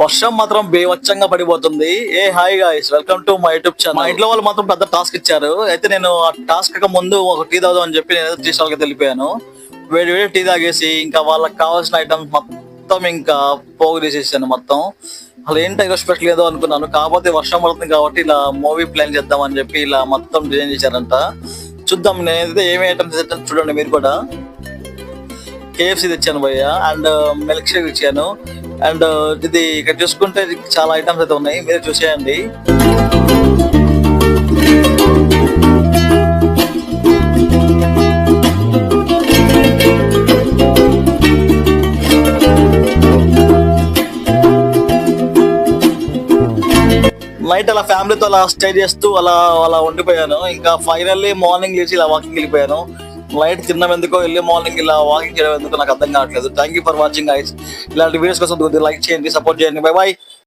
వర్షం మాత్రం బేవచ్చంగా పడిపోతుంది. Hi guys, welcome to my YouTube channel. మా ఇంట్లో వాళ్ళు మాత్రం పెద్ద టాస్క్ ఇచ్చారు. అయితే నేను ఆ టాస్క్ ముందు ఒక టీ తాగుదాం అని చెప్పి నేను టీ స్టాల్ కి వెళ్ళిపోయాను. వేడి వేడి టీ తాగేసి ఇంకా వాళ్ళకి కావాల్సిన ఐటమ్స్ మొత్తం ఇంకా పోగు తీసేసాను మొత్తం. అసలు ఏంటి ఈరోజు స్పెషల్ ఏదో అనుకున్నాను, కాకపోతే వర్షం పడుతుంది కాబట్టి ఇలా మూవీ ప్లాన్ చేద్దాం అని చెప్పి ఇలా మొత్తం డిజైన్ చేశారంట. చూద్దాం నేనైతే ఏమి ఐటమ్స్ తెచ్చాను చూడండి మీరు కూడా. KFC తెచ్చాను భయ్య, అండ్ మిల్క్ షేక్ ఇచ్చాను, అండ్ ఇది ఇక్కడ చూసుకుంటే చాలా ఐటమ్స్ అయితే ఉన్నాయి, మీరు చూసేయండి. నైట్ అలా ఫ్యామిలీతో అలా స్టే చేస్తూ అలా అలా ఉండిపోయాను. ఇంకా ఫైనల్లీ మార్నింగ్ లేచి ఇలా వాకింగ్ వెళ్ళిపోయాను. నైట్ తిన్నాం ఎందుకో, వెళ్ళి మార్నింగ్ ఇలా వాకింగ్ చేయడం ఎందుకో నాకు అర్థం కావట్లేదు. Thank you for watching guys. ఇలాంటి వీడియోస్ కోసం లైక్ చేయండి, సపోర్ట్ చేయండి. Bye bye.